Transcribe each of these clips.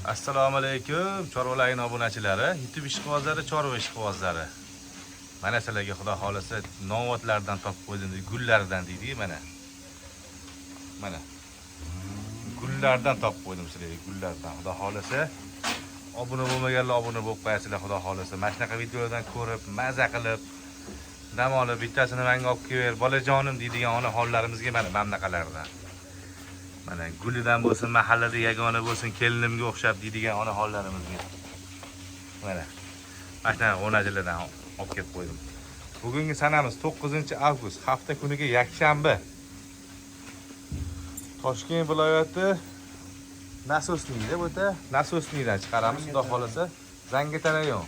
Assalomu alaykum, Chorvalayning obunachilari, YouTube ishqibozlari, chorva ishqibozlari. Mana sizlarga xudo xolasa novotlardan topib qo'ydim, gullardan deydi, mana. Mana. Gullardan topib qo'ydim sizlarga, gullardan. Xudo xolasa obuna bo'lmaganlar obuna bo'lib qo'yasizlar, xudo xolasa. Mana shunaqa videolardan ko'rib, maza qilib, dam olib, bittasini menga olib kelib, bolajonim deydigan ona hollarimizga mana bunaqalardan. Mana gulidan bo'lsin, mahallada yagona bo'lsin, kelinimga o'xshab deydigan ona hollarimizga. Mana. Mana onajilardan olib kelib qo'ydim. Bugungi sanamiz 9-avgust, hafta kuniga yakshanba. Toshkent viloyati Nasosniyda bo'ta, Nasosniydan chiqaramiz, xudo xolasa. Zangiota rayon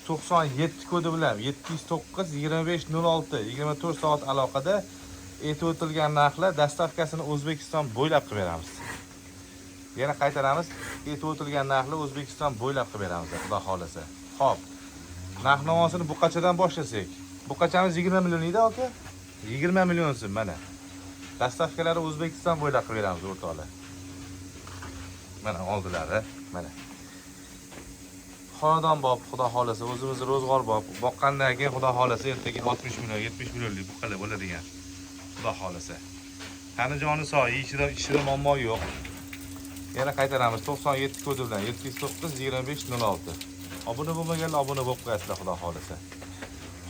97 kodi bilan 709 2506 24 soat aloqada aytib o'tilgan narxlar dastavkasini O'zbekiston bo'ylab qilib beramiz. Yana qaytaramiz, aytib o'tilgan narxlar O'zbekiston bo'ylab qilib beramiz, xudo xolasa. Xo'p. Narx-navosini buqachadan boshlasak. Buqachamiz 20 million edi, aka. 20 million so'm mana. Dastavkalari O'zbekiston bo'ylab qilib beramiz, o'rtoqlar. Mana oldilari, mana. Xonadon bob, xudo xolasa, o'zimiz ro'zg'or bob, boqqandan keyin xudo xolasa ertaga 60 million, 70 millionlik buqalar bo'ladigan. Xudo xolasa. Tanijoni soy, ishida muammo yo'q. Yana qaytaramiz 97 kodi bilan 709 2506. Obuna bo'lmaganlar obuna bo'lib qo'yasizlar, xudo xolasa.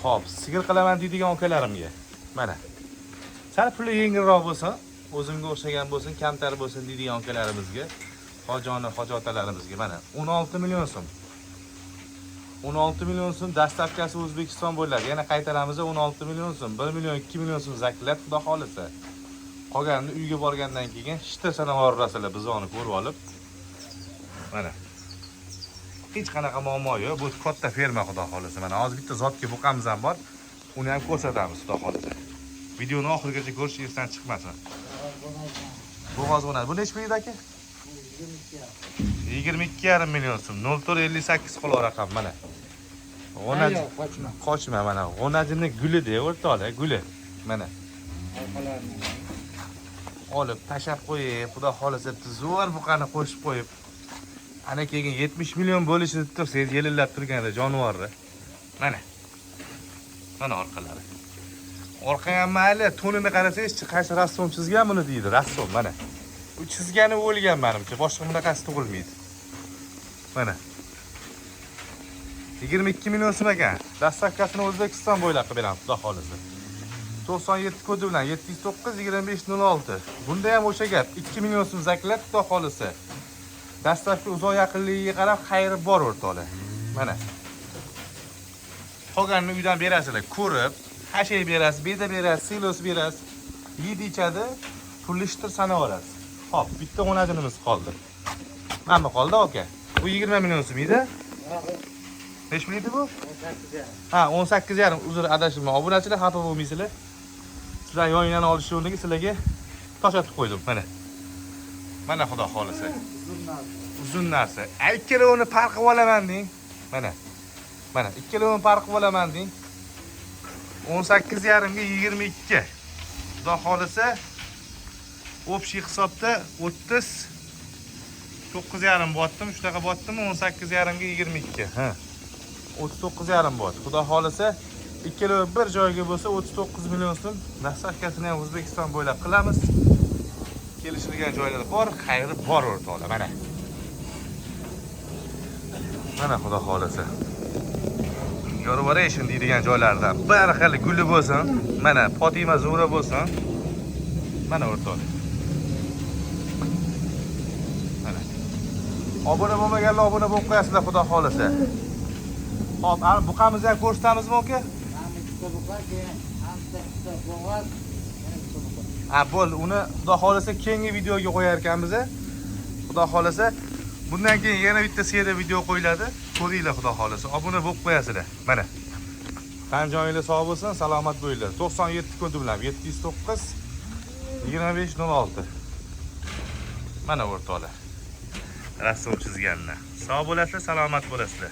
Xo'p, sigir qilaman deydigan ukalarimga. Mana. Sal puli yengilroq bo'lsa, o'zimga o'xshagan bo'lsin, kamtar bo'lsin deydigan ukalarimizga, hojoni, hojotalarimizga mana 16 million so'm. 16 million so'm dastavkasi O'zbekiston bo'ylab. Yana qaytaramiz 16 million so'm, 1 million, 2 million so'm zaklat, xudo xolasa. Qolganini uyga borgandan keyin shita sanavorasizlar, biz uni ko'rib olib. Mana. Hech qanaqa muammo yo'q. Bu katta ferma, xudo xolasa. Mana hozir bitta zotga buqamiz ham bor. Uni ham ko'rsatamiz, xudo xolasa. Videoni oxirigacha ko'rish esdan chiqmasin. Bo'g'oz bo'ladi. Bu nech pul edi aka? 22,5 million so'm. 0458 qolgan raqam mana. Qochma mana. G'onajining gulida, o'rtoqlar, guli. Mana. Olib tashab qo'yib, xudo xolasa zo'r buqani qo'shib qo'yib. Ana keyin 70 million bo'lishini tursangiz, yelillab turganda jonivorlar. Mana. Mana orqalari. Orqa ham mayli, tonini qarasangiz, qaysi rassom chizgan buni deydi, rassom mana. U chizgani o'lgan menimcha, boshqa bunaqasi tug'ilmaydi. Mana. 22 million so'm ekan. Dastavkasini O'zbekiston bo'ylab qilib beramiz, xudo xolasa. 97 kodi bilan 709 2506. Bunda ham o'sha gap, 2 million so'm zaklat, xudo xolasa. Dastavka uzoq yaqinligiga qarab xayri bor, o'rtoqlar. Mana. Qolganini uydan berasizlar, ko'rib, hashay berasiz, beda berasiz, silos berasiz. Yeydi ichadi, pulishtir sanavorasiz. Xo'p, bitta o'najinimiz qoldi. Mana qoldi, aka. Bu 20 million so'm edi. Nech pul edi bu? 18,5. Ha, 18,5. Uzr, adashimman. Obunachilar xafa bo'lmaysizlar. Sizlar yoningdan olish o'rniga sizlarga toshatib qo'ydim, mana. Mana xudo xolasa. Uzun narsa. Ikkalovini farqib olaman deng. Mana. Mana, ikkalovini farqib olaman deng. 18,5 ga 22. Xudo xolasa общий hisobda 39,5 botdim, shunaqa botdimmi? 18,5 ga 22. Ha. 39,5 bot. Xudo xolasa ikkalovi bir joyga bo'lsa 39 million so'm dastavkasini ham O'zbekiston bo'ylab qilamiz. Kelishilgan joylar bor, xayri bor, o'rtoqlar. Mana. Mana xudo xolasa. Yorvaration deydigan joylardan bir xil guli bo'lsin, mana Fotima Zura bo'lsin. Mana o'rtoqlar. Mana. Obuna bo'lmaganlar obuna bo'lib qo'yasizlar, xudo xolasa. Xo'p, buqamizni ham ko'rsatamizmi, aka? Ha, bo'l, uni xudo xolasa keyingi videoga qo'yar ekanmiz. Xudo xolasa bundan keyin yana bitta seriya video qo'yiladi. Ko'ringlar, xudo xolasa. Obuna bo'lib qo'yasizlar. Mana. Tan joyinglar sog' bo'lsin, salomat bo'linglar. 97 kodi bilan 709 2506. Mana o'rtoqlar. Rassom chizganlar. Sog' bo'lasizlar, salomat bo'lasizlar.